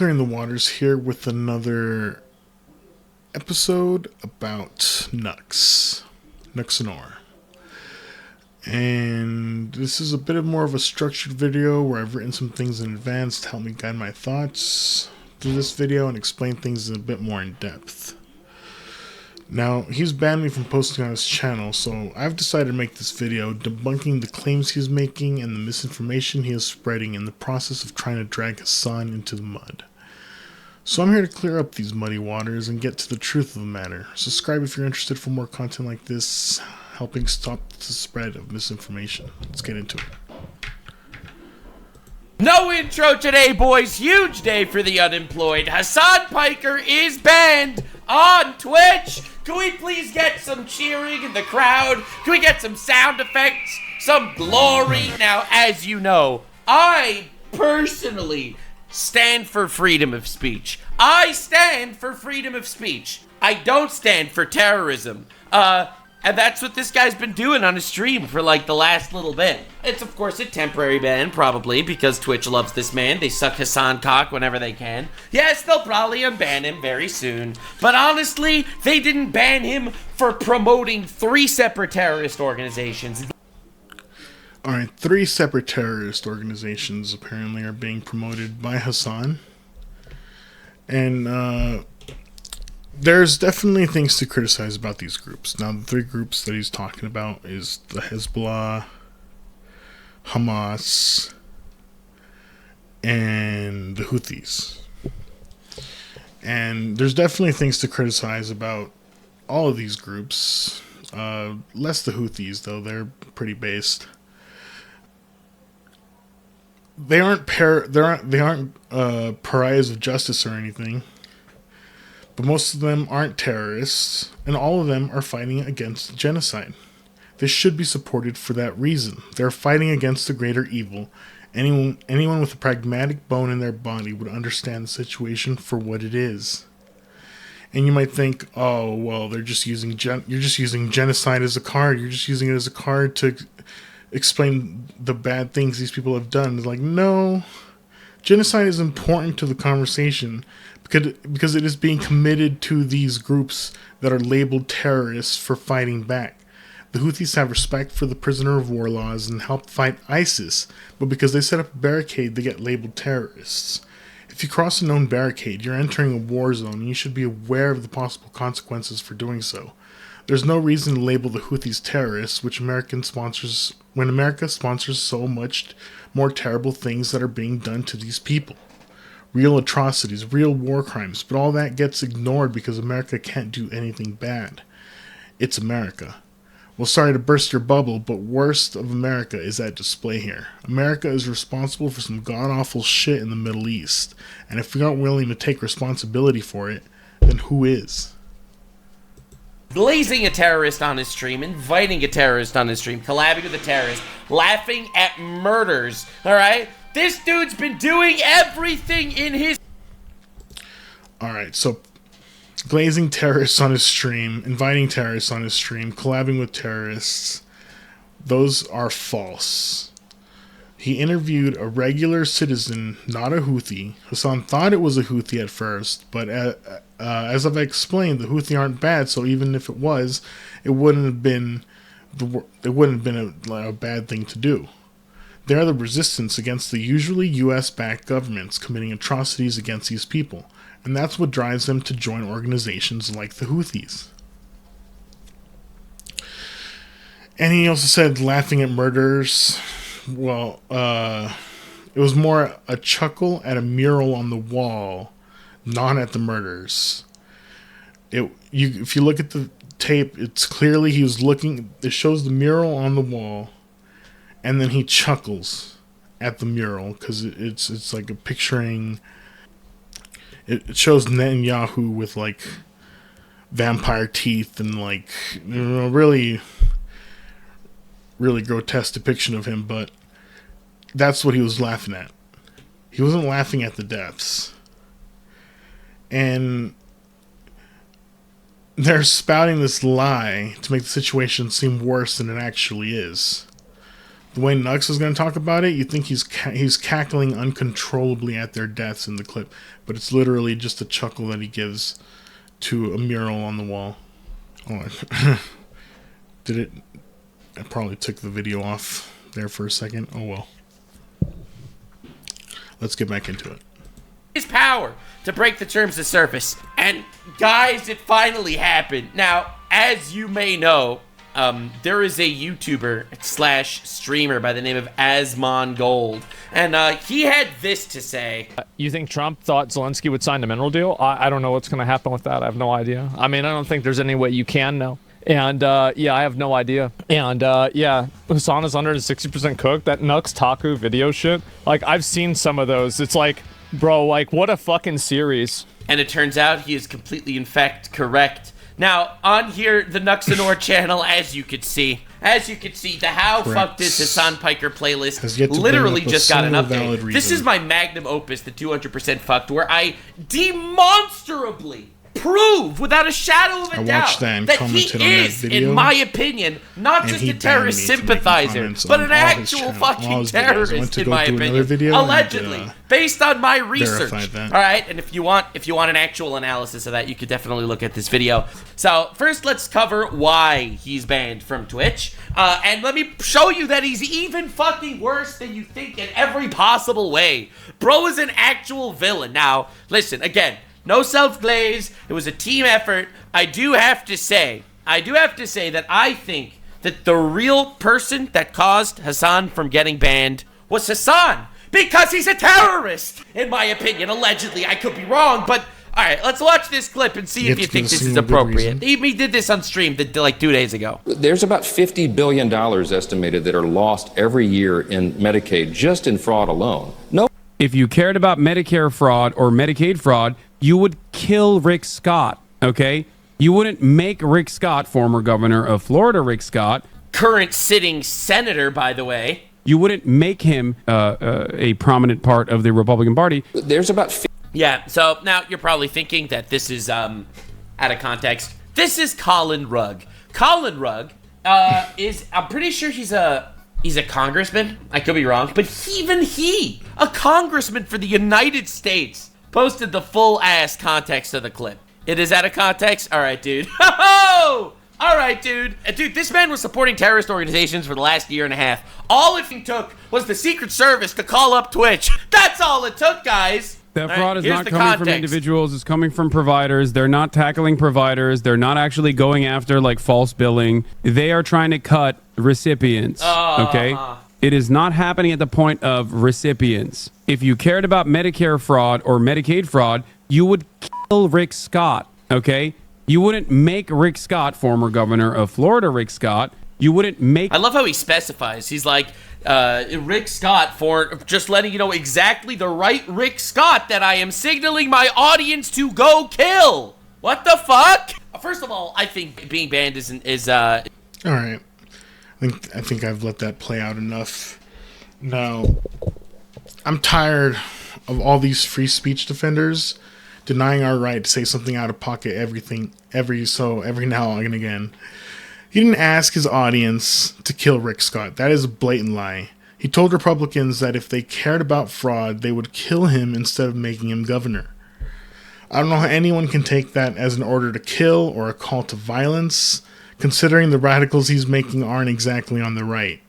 clearing the waters here with another episode about Nuxanor. And this is a bit more of a structured video where I've written some things in advance to help me guide my thoughts through this video and explain things a bit more in depth. Now, he's banned me from posting on his channel, so I've decided to make this video debunking the claims he's making and the misinformation he is spreading in the process of trying to drag Hasan into the mud. So I'm here to clear up these muddy waters and get to the truth of the matter. Subscribe if you're interested for more content like this, helping stop the spread of misinformation. Let's get into it. No intro today, boys. Huge day for the unemployed. Hasan Piker is banned on Twitch. Can we please get some cheering in the crowd? Can we get some sound effects? Some glory? Now, as you know, I personally stand for freedom of speech. I stand for freedom of speech. I don't stand for terrorism. And that's what this guy's been doing on his stream for like the last little bit. It's of course a temporary ban, probably, because Twitch loves this man. They suck Hasan cock whenever they can. Yes, they'll probably unban him very soon. But honestly, they didn't ban him for promoting 3 separate terrorist organizations. Alright, 3 separate terrorist organizations apparently are being promoted by Hasan. And, there's definitely things to criticize about these groups. Now, the 3 groups that he's talking about is the Hezbollah, Hamas, and the Houthis. And there's definitely things to criticize about all of these groups. Less the Houthis, though. They're pretty based. They aren't pariahs of justice or anything. But most of them aren't terrorists, and all of them are fighting against genocide. They should be supported for that reason. They're fighting against the greater evil. Anyone with a pragmatic bone in their body would understand the situation for what it is. And you might think, oh, well, you're just using genocide as a card. You're just using it as a card to explain the bad things these people have done. It's like, no, genocide is important to the conversation because it is being committed to these groups that are labeled terrorists for fighting back. The Houthis have respect for the prisoner of war laws and help fight ISIS, but because they set up a barricade, they get labeled terrorists. If you cross a known barricade, you're entering a war zone, and you should be aware of the possible consequences for doing so. There's no reason to label the Houthis terrorists, when America sponsors so much more terrible things that are being done to these people. Real atrocities, real war crimes, but all that gets ignored because America can't do anything bad. It's America. Well, sorry to burst your bubble, but worst of America is at display here. America is responsible for some god-awful shit in the Middle East, and if we aren't willing to take responsibility for it, then who is? Blazing a terrorist on his stream, inviting a terrorist on his stream, collabing with a terrorist, laughing at murders, alright? This dude's been doing everything in his... Alright, so glazing terrorists on his stream, inviting terrorists on his stream, collabing with terrorists, those are false. He interviewed a regular citizen, not a Houthi. Hasan thought it was a Houthi at first, but as I've explained, the Houthi aren't bad, so even if it was, it wouldn't have been a bad thing to do. They are the resistance against the usually US-backed governments committing atrocities against these people, and that's what drives them to join organizations like the Houthis. And he also said laughing at murders. Well, it was more a chuckle at a mural on the wall, not at the murders. If you look at the tape, it's clearly he was looking. It shows the mural on the wall, and then he chuckles at the mural because it's like a picturing. It shows Netanyahu with like vampire teeth and like really grotesque depiction of him, but that's what he was laughing at. He wasn't laughing at the deaths. And they're spouting this lie to make the situation seem worse than it actually is. The way Nux is going to talk about it, you think he's cackling uncontrollably at their deaths in the clip, but it's literally just a chuckle that he gives to a mural on the wall. Oh, did it? I probably took the video off there for a second. Oh well. Let's get back into it. His power to break the terms of service. And guys, it finally happened. Now, as you may know, there is a YouTuber / streamer by the name of Asmon Gold, and he had this to say. You think Trump thought Zelensky would sign the mineral deal? I don't know what's going to happen with that. I have no idea. I mean, I don't think there's any way you can know. And yeah, I have no idea. And yeah, Hasan is under 60% cooked. That Nux Taku video shit. Like, I've seen some of those. It's like, bro, like, what a fucking series. And it turns out he is completely, in fact, correct. Now, on here, the Nuxanor channel, as you could see, the How Fucked Is Hasan Piker playlist literally just got an update. This is my magnum opus, the 200% Fucked, where I demonstrably prove without a shadow of a doubt that he is, in my opinion, not just a terrorist sympathizer, but an actual fucking terrorist, in my opinion. Allegedly, based on my research. All right, and if you want an actual analysis of that, you could definitely look at this video. So first, let's cover why he's banned from Twitch, and let me show you that he's even fucking worse than you think in every possible way. Bro is an actual villain. Now, listen again. No self-glaze. It was a team effort. I do have to say that I think that the real person that caused Hasan from getting banned was Hasan, because he's a terrorist, in my opinion. Allegedly, I could be wrong, but all right, let's watch this clip and see if you think this is appropriate. He did this on stream like 2 days ago. There's about $50 billion estimated that are lost every year in Medicaid, just in fraud alone. No. If you cared about Medicare fraud or Medicaid fraud, you would kill Rick Scott, okay? You wouldn't make Rick Scott, former governor of Florida, Rick Scott. Current sitting senator, by the way. You wouldn't make him a prominent part of the Republican Party. There's about... Yeah, so now you're probably thinking that this is out of context. This is Colin Rugg. Colin Rugg is... I'm pretty sure he's a congressman. I could be wrong. But even he, a congressman for the United States, posted the full-ass context of the clip. It is out of context? All right, dude. All right, dude. Dude, this man was supporting terrorist organizations for the last year and a half. All it took was the Secret Service to call up Twitch. That's all it took, guys. That fraud is not coming from individuals. It's coming from providers. They're not tackling providers. They're not actually going after, like, false billing. They are trying to cut recipients, okay? It is not happening at the point of recipients. If you cared about Medicare fraud or Medicaid fraud, you would kill Rick Scott, okay? You wouldn't make Rick Scott, former governor of Florida, Rick Scott. You wouldn't make... I love how he specifies. He's like, Rick Scott, for just letting you know exactly the right Rick Scott that I am signaling my audience to go kill. What the fuck? First of all, I think being banned is all right. I think I've let that play out enough. Now, I'm tired of all these free speech defenders denying our right to say something out of pocket every now and again. He didn't ask his audience to kill Rick Scott. That is a blatant lie. He told Republicans that if they cared about fraud, they would kill him instead of making him governor. I don't know how anyone can take that as an order to kill or a call to violence, considering the radicals he's making aren't exactly on the right.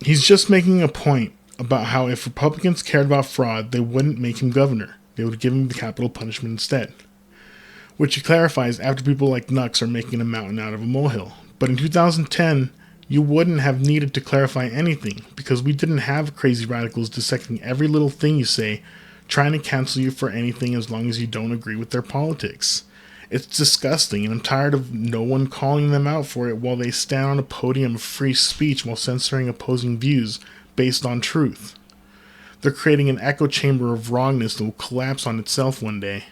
He's just making a point about how if Republicans cared about fraud, they wouldn't make him governor. They would give him the capital punishment instead. Which he clarifies after people like Nux are making a mountain out of a molehill. But in 2010, you wouldn't have needed to clarify anything, because we didn't have crazy radicals dissecting every little thing you say, trying to cancel you for anything as long as you don't agree with their politics. It's disgusting, and I'm tired of no one calling them out for it while they stand on a podium of free speech while censoring opposing views based on truth. They're creating an echo chamber of wrongness that will collapse on itself one day.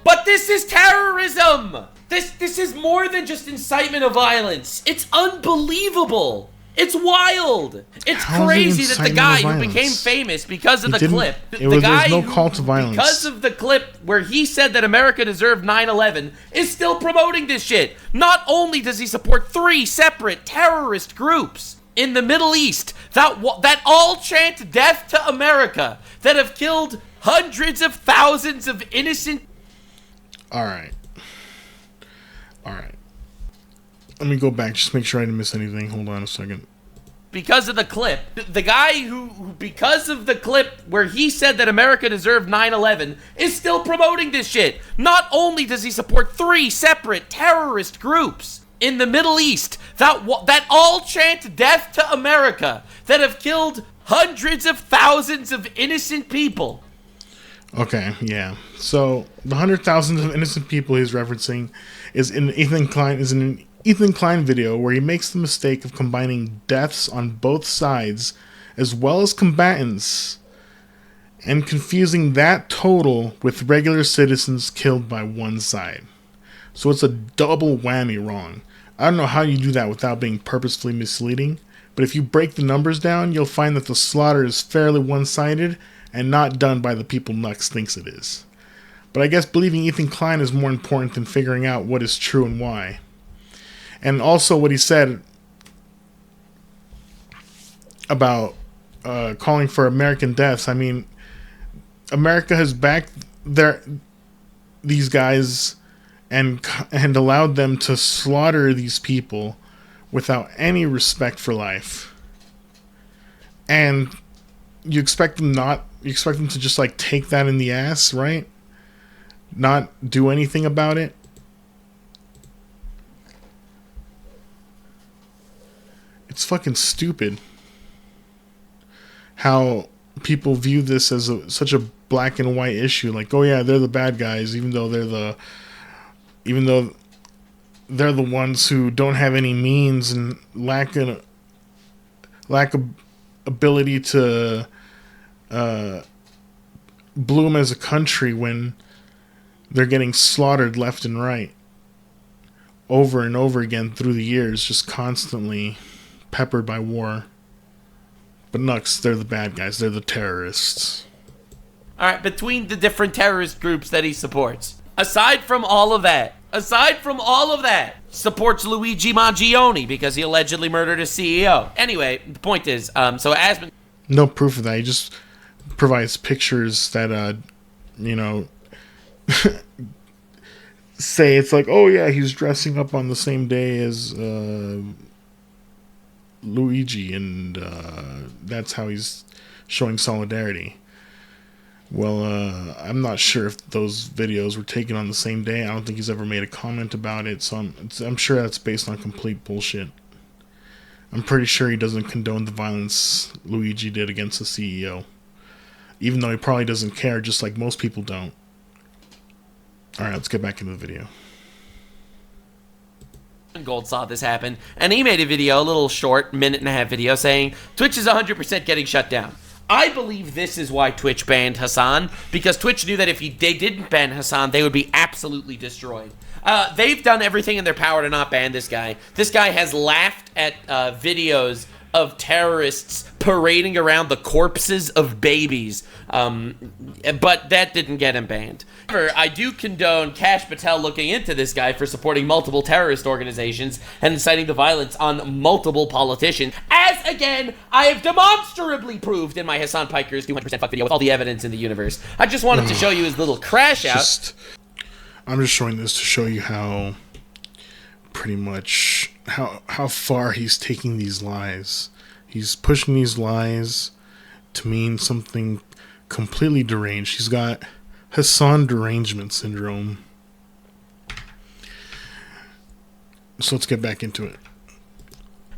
But this is terrorism! This is more than just incitement of violence. It's unbelievable. It's wild. It's crazy that the guy who became famous because of the clip, there's no call to violence. Because of the clip where he said that America deserved 9/11, is still promoting this shit. Not only does he support 3 separate terrorist groups in the Middle East that all chant death to America, that have killed hundreds of thousands of innocent. All right. Let me go back, just make sure I didn't miss anything. Hold on a second. Because of the clip. The guy who, because of the clip where he said that America deserved 9/11, is still promoting this shit. Not only does he support 3 separate terrorist groups in the Middle East that all chant death to America, that have killed hundreds of thousands of innocent people. Okay, yeah. So the 100,000s of innocent people he's referencing is in Ethan Klein video where he makes the mistake of combining deaths on both sides as well as combatants and confusing that total with regular citizens killed by one side. So it's a double whammy wrong. I don't know how you do that without being purposefully misleading, but if you break the numbers down, you'll find that the slaughter is fairly one-sided and not done by the people Nux thinks it is. But I guess believing Ethan Klein is more important than figuring out what is true and why. And also what he said about calling for American deaths. I mean, America has backed these guys and allowed them to slaughter these people without any respect for life. And you expect them to just like take that in the ass, right? Not do anything about it. It's fucking stupid how people view this as such a black and white issue. Like, oh yeah, they're the bad guys, even though they're the ones who don't have any means and lack ability to bloom as a country when they're getting slaughtered left and right over and over again through the years, just constantly peppered by war. But Nux, they're the bad guys. They're the terrorists. All right, between the different terrorist groups that he supports, aside from all of that, supports Luigi Mangione because he allegedly murdered his CEO. Anyway, the point is, so Asmund... No proof of that. He just provides pictures that, say it's like, oh yeah, he's dressing up on the same day as Luigi, and that's how he's showing solidarity. Well, I'm not sure if those videos were taken on the same day. I don't think he's ever made a comment about it, so I'm sure that's based on complete bullshit. I'm pretty sure he doesn't condone the violence Luigi did against the CEO, even though he probably doesn't care, just like most people don't. Alright, let's get back into the video. Gold saw this happen, and he made a video, a little short, minute-and-a-half video, saying Twitch is 100% getting shut down. I believe this is why Twitch banned Hasan, because Twitch knew that if they didn't ban Hasan, they would be absolutely destroyed. They've done everything in their power to not ban this guy. This guy has laughed at videos of terrorists parading around the corpses of babies, but that didn't get him banned. However, I do condone Kash Patel looking into this guy for supporting multiple terrorist organizations and inciting the violence on multiple politicians, as, again, I have demonstrably proved in my Hasan Piker's 200% fuck video with all the evidence in the universe. I just wanted to show you his little crash out. I'm just showing this to show you how pretty much how far he's taking these lies. He's pushing these lies to mean something completely deranged. He's got Hasan derangement syndrome. So let's get back into it.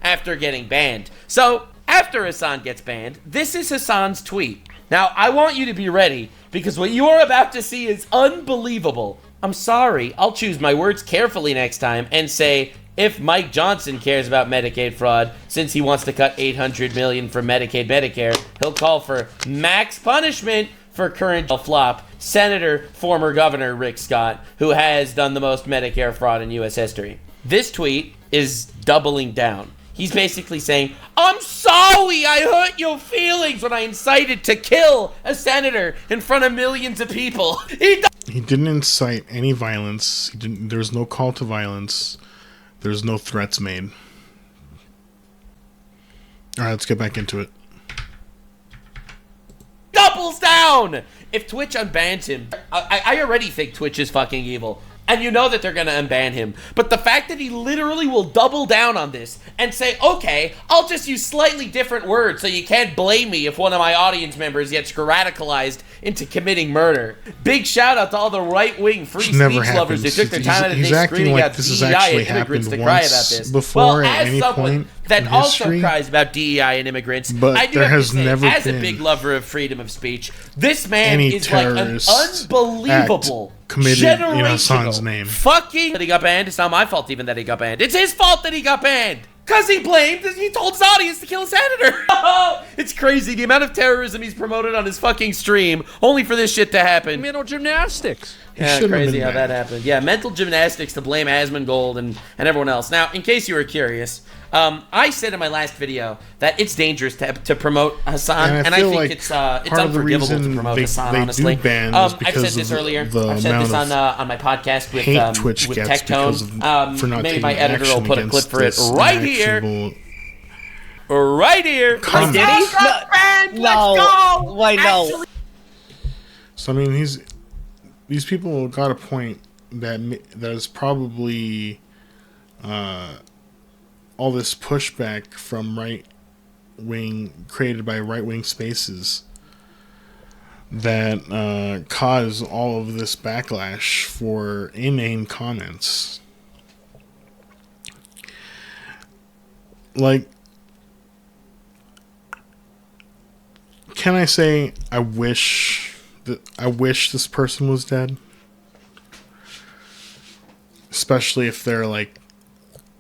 After getting banned. So, after Hasan gets banned, this is Hasan's tweet. Now, I want you to be ready, because what you are about to see is unbelievable. I'm sorry, I'll choose my words carefully next time and say, if Mike Johnson cares about Medicaid fraud, since he wants to cut $800 million from Medicaid Medicare, he'll call for max punishment for current flop Senator, former Governor Rick Scott, who has done the most Medicare fraud in U.S. history. This tweet is doubling down. He's basically saying, I'm sorry I hurt your feelings when I incited to kill a senator in front of millions of people. He didn't incite any violence. There was no call to violence. There's no threats made. All right, let's get back into it. Doubles down! If Twitch unbans him, I already think Twitch is fucking evil. And you know that they're gonna unban him. But the fact that he literally will double down on this and say, okay, I'll just use slightly different words so you can't blame me if one of my audience members gets radicalized into committing murder. Big shout out to all the right-wing free speech lovers who took their time out of the day screaming like out DEI and immigrants to cry about this. Before, well, at as any someone point that also history, cries about DEI and immigrants, but I do there have has to say, never as a been big lover of freedom of speech, this man any is like an unbelievable committed in Hasan's name. Fucking that he got banned. It's not my fault even that he got banned. It's his fault that he got banned. Because he told his audience to kill a senator. It's crazy. The amount of terrorism he's promoted on his fucking stream, only for this shit to happen. Mental gymnastics. Yeah, crazy how that happened. Yeah, mental gymnastics to blame Asmongold and everyone else. Now, in case you were curious, I said in my last video that it's dangerous to promote Hasan, and I think like it's unforgivable to promote Hasan, honestly. I've said this earlier. I've said this on my podcast with Tectone. Maybe my editor will put a clip for it right here. Right here. Did he? Let's go. Wait, no. So I mean, these people got a point that is probably all this pushback from created by right-wing spaces that cause all of this backlash for inane comments. Like, can I say I wish this person was dead? Especially if they're like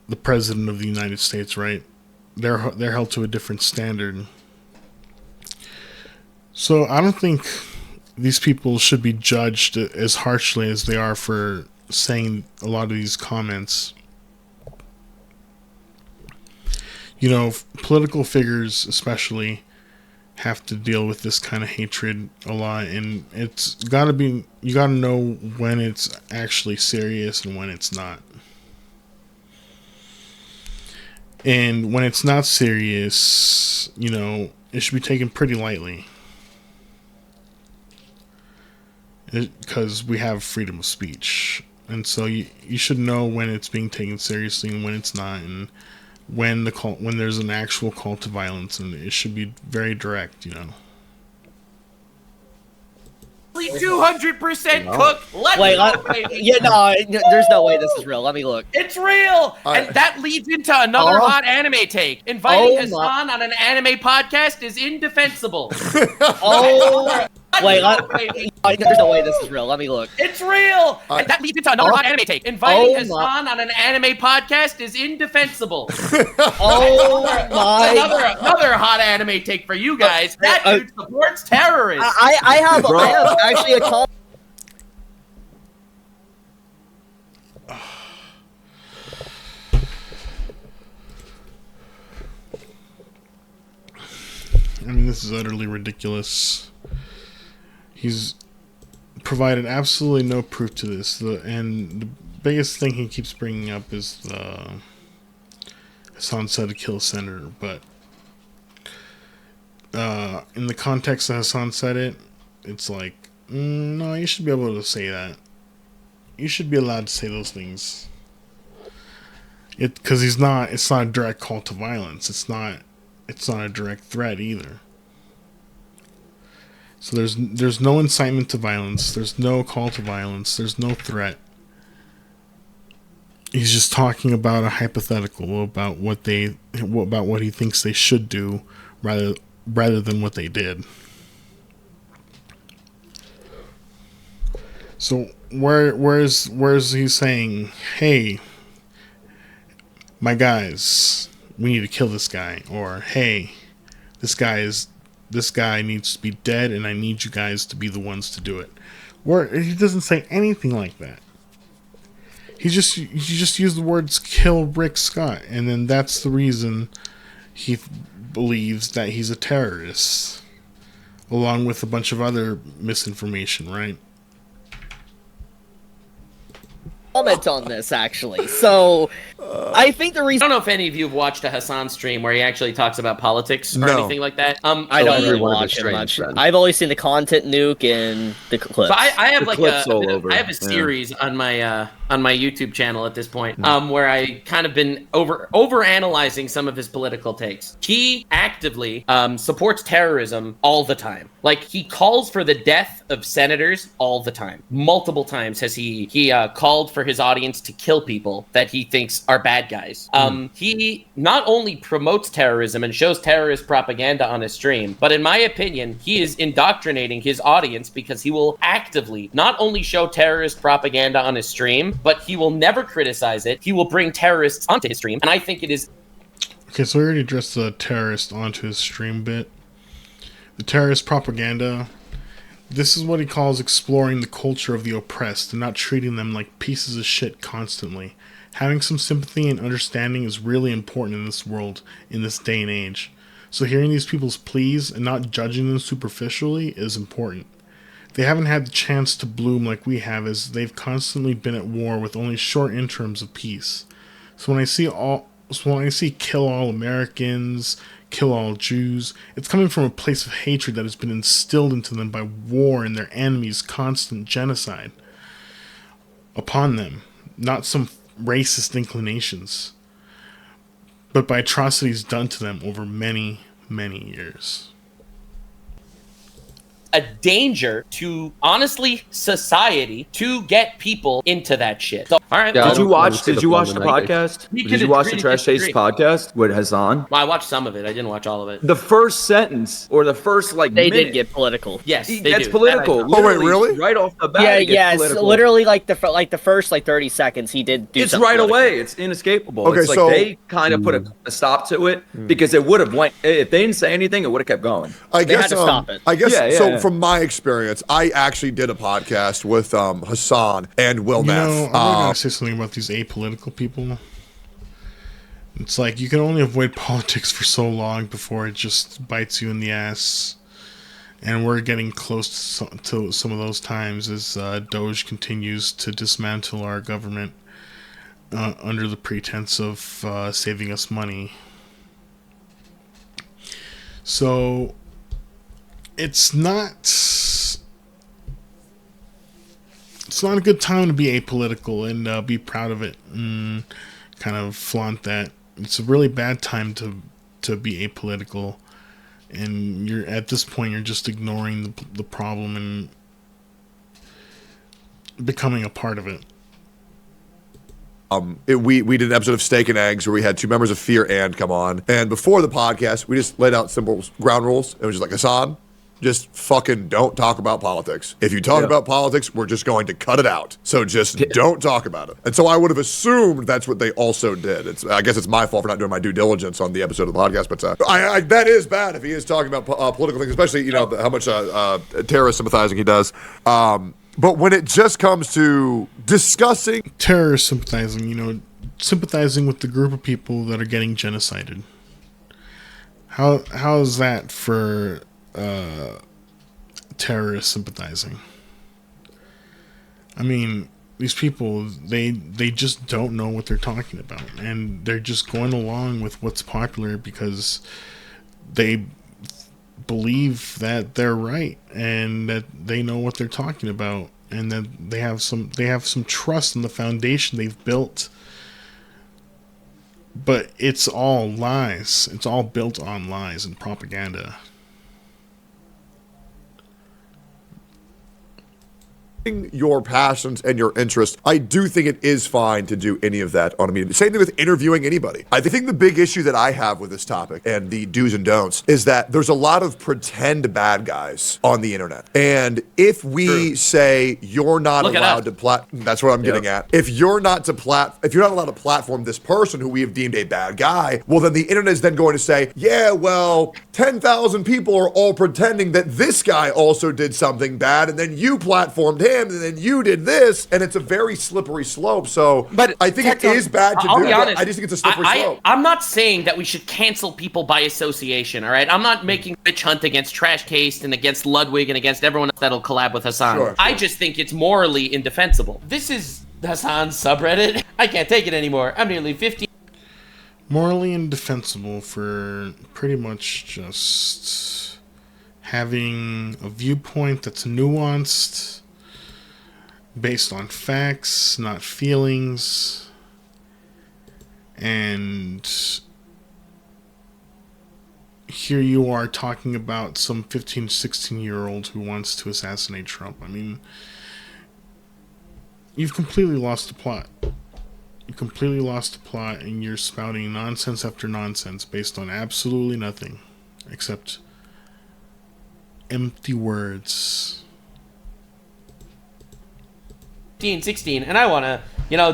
the president of the United States, right? They're held to a different standard. So I don't think these people should be judged as harshly as they are for saying a lot of these comments. You know, political figures especially have to deal with this kind of hatred a lot, and it's gotta be, you gotta know when it's actually serious and when it's not. And when it's not serious, you know, it should be taken pretty lightly. Because we have freedom of speech. And so you should know when it's being taken seriously and when it's not, and when there's an actual call to violence, and it should be very direct, you know. 200% cooked. There's no way this is real. Let me look. It's real, and that leads into another hot anime take. Inviting Hasan on an anime podcast is indefensible. There's no way this is real. Let me look. It's real, and that leads into another hot anime take. Inviting Hasan on an anime podcast is indefensible. Another hot anime take for you guys. That dude supports terrorists. I have actually a call. I mean, this is utterly ridiculous. He's provided absolutely no proof to this. And the biggest thing he keeps bringing up is Hasan said to kill a senator. But in the context that Hasan said it, it's like, no, you should be able to say that. You should be allowed to say those things. Because it's not a direct call to violence. It's not a direct threat either. So there's no incitement to violence. There's no call to violence. There's no threat. He's just talking about a hypothetical about what he thinks they should do, rather than what they did. So where's he saying, hey, my guys, we need to kill this guy, or hey, this guy needs to be dead, and I need you guys to be the ones to do it. Where he doesn't say anything like that. He just used the words "kill Rick Scott," and then that's the reason he believes that he's a terrorist, along with a bunch of other misinformation, right? Comment on this actually. So I think the I reason don't know if any of you have watched a Hasan stream where he actually talks about politics or anything like that. I don't really watch it much. I've always seen the content nuke and the clips. So I have I have a series on my YouTube channel at this point, where I kind of been over analyzing some of his political takes. He actively supports terrorism all the time. Like, he calls for the death of senators all the time. Multiple times has he called for his audience to kill people that he thinks are bad guys. He not only promotes terrorism and shows terrorist propaganda on his stream, but in my opinion, he is indoctrinating his audience because he will actively not only show terrorist propaganda on his stream, but he will never criticize it. He will bring terrorists onto his stream, and I think it is... Okay, so we already addressed the terrorist onto his stream bit. The terrorist propaganda, this is what he calls exploring the culture of the oppressed and not treating them like pieces of shit constantly. Having some sympathy and understanding is really important in this world, in this day and age. So hearing these people's pleas and not judging them superficially is important. They haven't had the chance to bloom like we have, as they've constantly been at war with only short interims of peace. So when I see kill all Americans, kill all Jews, it's coming from a place of hatred that has been instilled into them by war and their enemies' constant genocide upon them, not some racist inclinations, but by atrocities done to them over many, many years. A danger to, honestly, society to get people into that shit. So, all right. Did you watch the podcast? Did you watch the Trash Taste podcast with Hasan? Well, I watched some of it. I didn't watch all of it. The first sentence or the first they minute, did get political. Yes, he they gets do. political. Oh wait, really? Right off the bat. Yeah, it's political. literally like the first 30 seconds he did do It's something right political. away. It's inescapable. Okay, it's like so- they kind of put a stop to it because it would have went. If they didn't say anything, it would have kept going. I They guess had to stop it. I guess Yeah, so. yeah. From my experience, I actually did a podcast with Hasan and Will You Neff. know, I'm going to say something about these apolitical people. It's like you can only avoid politics for so long before it just bites you in the ass. And we're getting close to some of those times as Doge continues to dismantle our government under the pretense of saving us money. So it's not a good time to be apolitical and be proud of it and kind of flaunt that. It's a really bad time to be apolitical, and you're at this point you're just ignoring the problem and becoming a part of it. We did an episode of Steak and Eggs where we had two members of Fear and come on, and before the podcast, we just laid out simple ground rules. It was just like, Hasan, just fucking don't talk about politics. If you talk about politics, we're just going to cut it out. So just don't talk about it. And so I would have assumed that's what they also did. I guess it's my fault for not doing my due diligence on the episode of the podcast, but that is bad if he is talking about political things, especially, how much terrorist sympathizing he does. But when it just comes to discussing Terrorist sympathizing, sympathizing with the group of people that are getting genocided. How is that for terrorist sympathizing? I mean, these people, they just don't know what they're talking about, and they're just going along with what's popular because they believe that they're right and that they know what they're talking about, and that they have some trust in the foundation they've built. But it's all lies. It's all built on lies and propaganda. your passions and your interests, I do think it is fine to do any of that on a media. Same thing with interviewing anybody. I think the big issue that I have with this topic and the do's and don'ts is that there's a lot of pretend bad guys on the internet. And if we say you're not allowed to that's what I'm getting at. If you're not allowed to platform this person who we have deemed a bad guy, well, then the internet is then going to say, yeah, well, 10,000 people are all pretending that this guy also did something bad, and then you platformed him. him, and then you did this, and it's a very slippery slope. So, But I think it is bad to I'll do. be honest, I just think it's a slippery slope. I'm not saying that we should cancel people by association, all right? I'm not making Witch Hunt against Trash Taste and against Ludwig and against everyone else that'll collab with Hasan. Sure. I just think it's morally indefensible. This is Hasan's subreddit. I can't take it anymore. I'm nearly 50. Morally indefensible for pretty much just having a viewpoint that's nuanced, based on facts, not feelings, and here you are talking about some 15, 16-year-old who wants to assassinate Trump. I mean, you've completely lost the plot. You completely lost the plot, and you're spouting nonsense after nonsense based on absolutely nothing except empty words. 16, and I want to,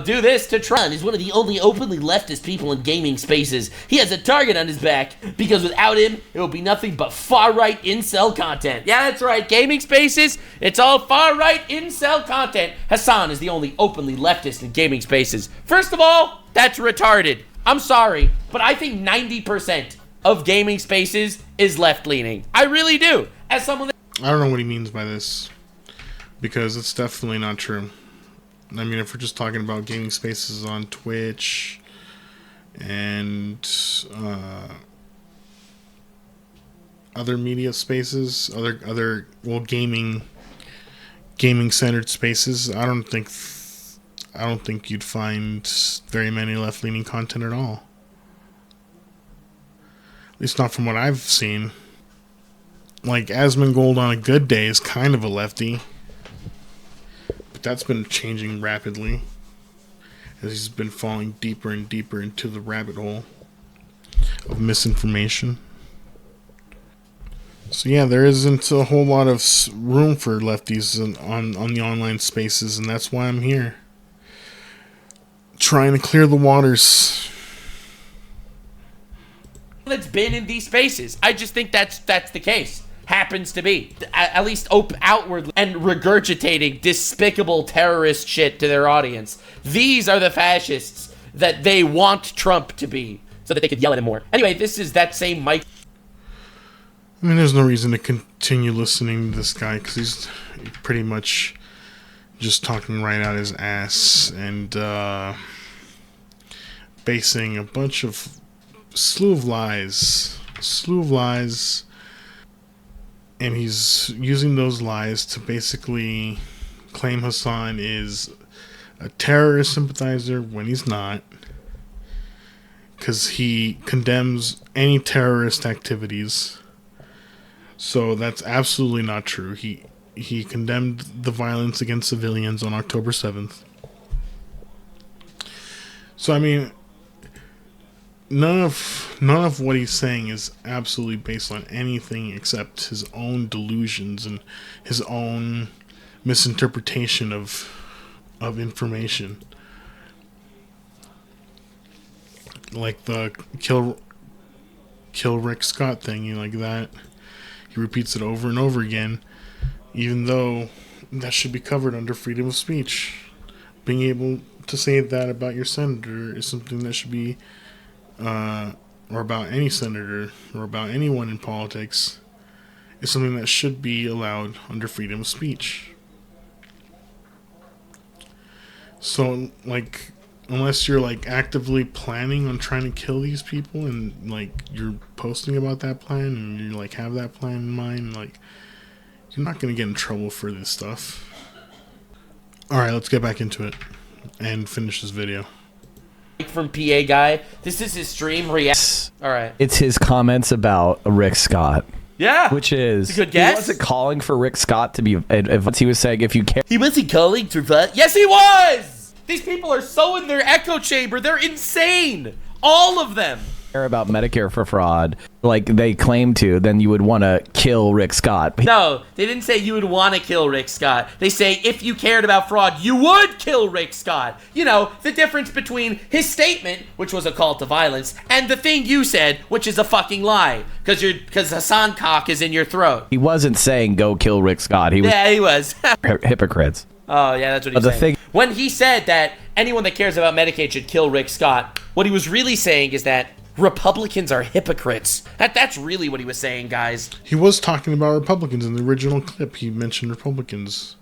do this to Trump. He's one of the only openly leftist people in gaming spaces. He has a target on his back because without him, it will be nothing but far-right incel content. Yeah, that's right, gaming spaces, it's all far-right incel content. Hasan is the only openly leftist in gaming spaces. First of all, that's retarded. I'm sorry, but I think 90% of gaming spaces is left-leaning. I really do. As someone that I don't know what he means by this, because it's definitely not true. I mean, if we're just talking about gaming spaces on Twitch and other media spaces, other gaming centered spaces, I don't think you'd find very many left-leaning content at all. At least not from what I've seen. Like, Asmongold on a good day is kind of a lefty. But that's been changing rapidly. As he's been falling deeper and deeper into the rabbit hole of misinformation. So yeah, there isn't a whole lot of room for lefties on the online spaces, and that's why I'm here. Trying to clear the waters. that's been in these spaces. I just think that's the case. Happens to be, at least outwardly, and regurgitating despicable terrorist shit to their audience. These are the fascists that they want Trump to be, so that they could yell at him more. Anyway, this is that same Mike. I mean, there's no reason to continue listening to this guy, because he's pretty much just talking right out his ass and basing a bunch of slew of lies, and he's using those lies to basically claim Hasan is a terrorist sympathizer when he's not, because he condemns any terrorist activities. So that's absolutely not true. He condemned the violence against civilians on October 7th. So I mean, none of what he's saying is absolutely based on anything except his own delusions and his own misinterpretation of information. Like the kill Rick Scott thing, like that. He repeats it over and over again, even though that should be covered under freedom of speech. Being able to say that about your senator is something that should be, or about any senator, or about anyone in politics, is something that should be allowed under freedom of speech. So, like, unless you're, like, actively planning on trying to kill these people and, like, you're posting about that plan and you, like, have that plan in mind, like, you're not going to get in trouble for this stuff. Alright, let's get back into it and finish this video. From PA guy, this is his stream react. Alright. It's his comments about Rick Scott. Yeah. Which is, it's a good guess. He wasn't calling for Rick Scott to be, he was saying if you care. He wasn't calling for what? Yes, he was! These people are so in their echo chamber, they're insane! All of them! About Medicare for fraud, like they claim to, then you would want to kill Rick Scott. No, they didn't say you would want to kill Rick Scott. They say if you cared about fraud, you would kill Rick Scott. You know, the difference between his statement, which was a call to violence, and the thing you said, which is a fucking lie, because Hasan cock is in your throat. He wasn't saying go kill Rick Scott. He was. Yeah, he was. Hypocrites. Oh, yeah, that's what he's saying. When he said that anyone that cares about Medicaid should kill Rick Scott, what he was really saying is that Republicans are hypocrites. That's really what he was saying, guys. He was talking about Republicans in the original clip. He mentioned Republicans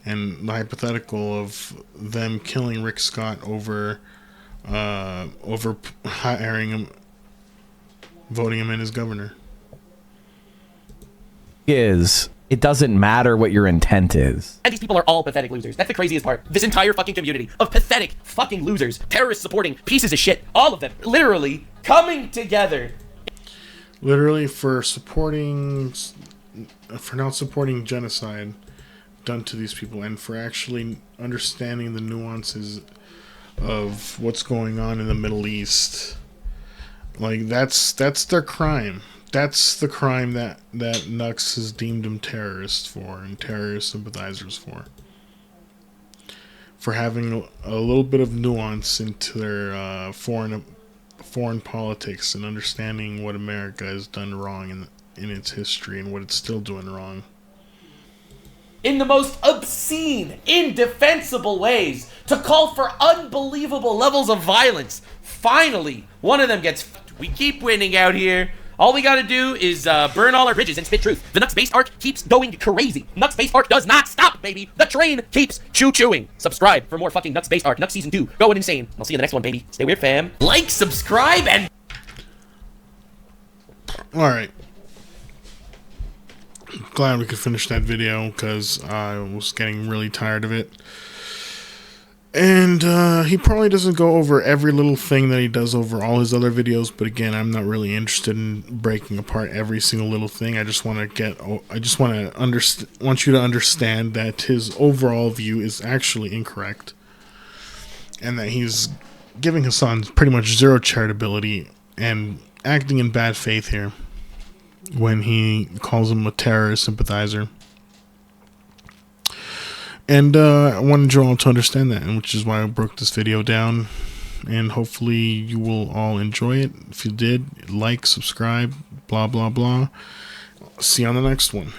and the hypothetical of them killing Rick Scott over hiring him, voting him in as governor. It doesn't matter what your intent is. And these people are all pathetic losers. That's the craziest part. This entire fucking community of pathetic fucking losers, terrorist supporting pieces of shit, all of them, literally coming together. Literally for not supporting genocide done to these people, and for actually understanding the nuances of what's going on in the Middle East. Like, that's their crime. That's the crime that Nux has deemed them terrorists for, and terrorist sympathizers for having a little bit of nuance into their foreign politics and understanding what America has done wrong in its history and what it's still doing wrong. In the most obscene, indefensible ways, to call for unbelievable levels of violence. Finally, one of them gets fucked. We keep winning out here. All we gotta do is burn all our bridges and spit truth. The Nux-based arc keeps going crazy. Nux-based arc does not stop, baby. The train keeps choo-chooing. Subscribe for more fucking Nux-based arc. Nux Season 2. Going insane. I'll see you in the next one, baby. Stay weird, fam. Like, subscribe, and... Alright. Glad we could finish that video, because I was getting really tired of it. And he probably doesn't go over every little thing that he does over all his other videos, but again, I'm not really interested in breaking apart every single little thing. I just want you to understand that his overall view is actually incorrect, and that he's giving Hasan pretty much zero charitability and acting in bad faith here when he calls him a terrorist sympathizer. And I wanted you all to understand that, which is why I broke this video down. And hopefully you will all enjoy it. If you did, like, subscribe, blah, blah, blah. See you on the next one.